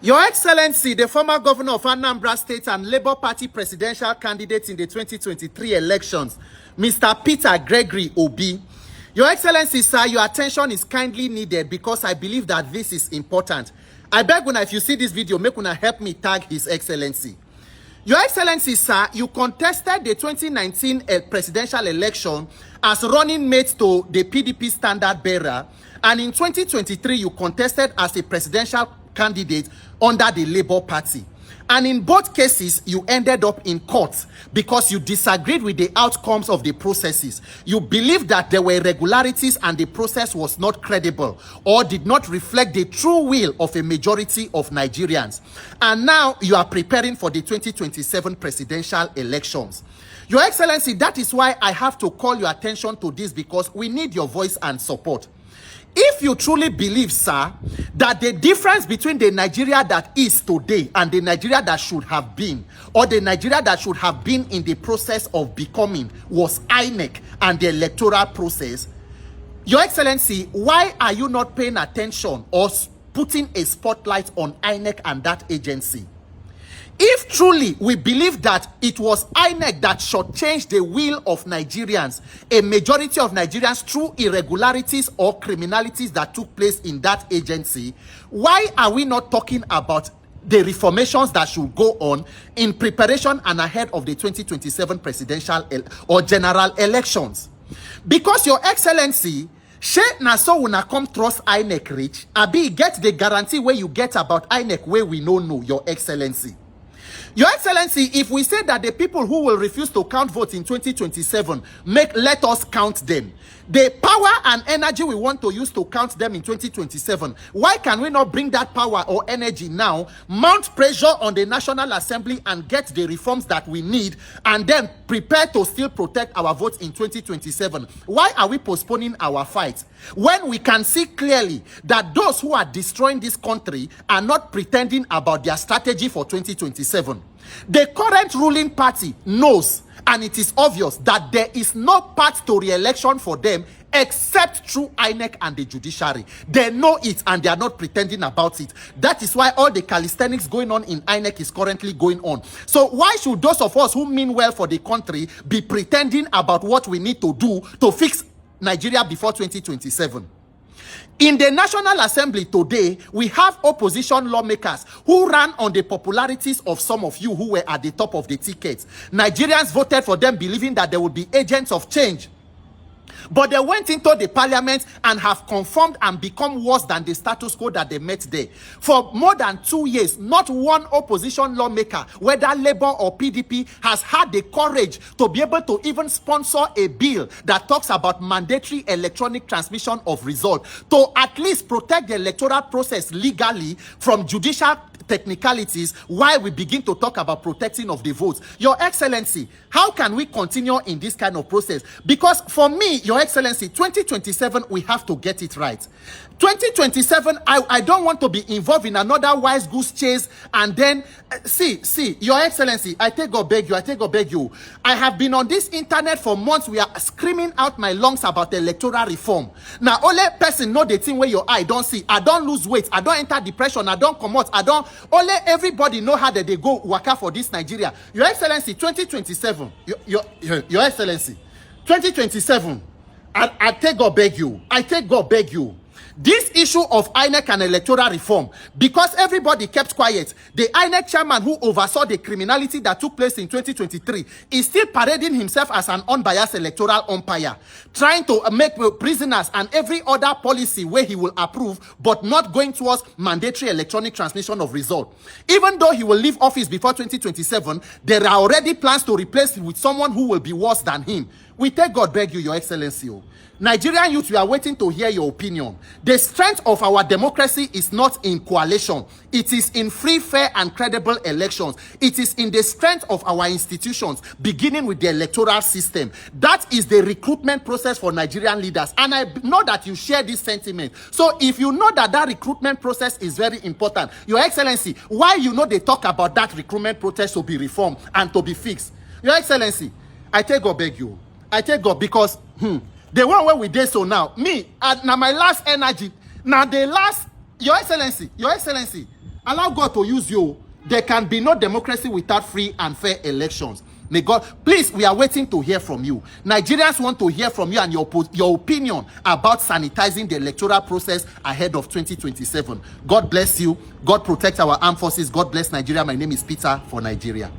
Your Excellency, the former governor of Anambra State and Labour Party presidential candidate in the 2023 elections, Mr. Peter Gregory Obi. Your Excellency, sir, your attention is kindly needed because I believe that this is important. I beg una, if you see this video, make una help me tag His Excellency. Your Excellency, sir, you contested the 2019 presidential election as running mate to the PDP standard bearer, and in 2023 you contested as a presidential candidate under the Labour Party. And in both cases, you ended up in court because you disagreed with the outcomes of the processes. You believed that there were irregularities and the process was not credible or did not reflect the true will of a majority of Nigerians. And now you are preparing for the 2027 presidential elections. Your Excellency, that is why I have to call your attention to this, because we need your voice and support. If you truly believe, sir, that the difference between the Nigeria that is today and the Nigeria that should have been, or the Nigeria that should have been in the process of becoming, was INEC and the electoral process, Your Excellency, why are you not paying attention or putting a spotlight on INEC and that agency? If truly we believe that it was INEC that shortchanged the will of Nigerians, a majority of Nigerians, through irregularities or criminalities that took place in that agency, why are we not talking about the reformations that should go on in preparation and ahead of the 2027 presidential or general elections? Because, Your Excellency, she na so una come trust INEC reach, abi get the guarantee where you get about INEC where we no know, Your Excellency. Your Excellency, if we say that the people who will refuse to count votes in 2027, let us count them. The power and energy we want to use to count them in 2027, why can we not bring that power or energy now, mount pressure on the National Assembly and get the reforms that we need, and then prepare to still protect our votes in 2027? Why are we postponing our fight when we can see clearly that those who are destroying this country are not pretending about their strategy for 2027? The current ruling party knows, and it is obvious, that there is no path to re-election for them except through INEC and the judiciary. They know it and they are not pretending about it. That is why all the calisthenics going on in INEC is currently going on. So why should those of us who mean well for the country be pretending about what we need to do to fix Nigeria before 2027? In the National Assembly today, we have opposition lawmakers who ran on the popularities of some of you who were at the top of the tickets. Nigerians voted for them believing that they would be agents of change. But they went into the parliament and have conformed and become worse than the status quo that they met there. For more than 2 years, not one opposition lawmaker, whether Labour or PDP, has had the courage to be able to even sponsor a bill that talks about mandatory electronic transmission of results, to at least protect the electoral process legally from judicial technicalities while we begin to talk about protecting of the votes. Your Excellency, how can we continue in this kind of process? Because for me, Your Excellency, 2027, we have to get it right. 2027, I don't want to be involved in another wise goose chase and then, see, Your Excellency, I take God beg you. I have been on this internet for months. We are screaming out my lungs about electoral reform. Now, only person know the thing where your eye don't see. I don't lose weight. I don't enter depression. I don't come out. Only everybody know how that they go waka for this Nigeria. Your Excellency, 2027, Your Excellency, 2027, I take God beg you. This issue of INEC and electoral reform, because everybody kept quiet, the INEC chairman who oversaw the criminality that took place in 2023 is still parading himself as an unbiased electoral umpire, trying to make prisoners and every other policy where he will approve, but not going towards mandatory electronic transmission of result. Even though he will leave office before 2027, there are already plans to replace him with someone who will be worse than him. We take God beg you, Your Excellency. Nigerian youth, we are waiting to hear your opinion. The strength of our democracy is not in coalition. It is in free, fair, and credible elections. It is in the strength of our institutions, beginning with the electoral system. That is the recruitment process for Nigerian leaders. And I know that you share this sentiment. So if you know that that recruitment process is very important, Your Excellency, why you know they talk about that recruitment process to be reformed and to be fixed? Your Excellency, I take God beg you. I take God because, the one where we did so now, me, now my last energy, now the last, Your Excellency, Allow God to use you. There can be no democracy without free and fair elections. May God, please, we are waiting to hear from you. Nigerians want to hear from you and your opinion about sanitizing the electoral process ahead of 2027. God bless you. God protect our armed forces. God bless Nigeria. My name is Peter for Nigeria.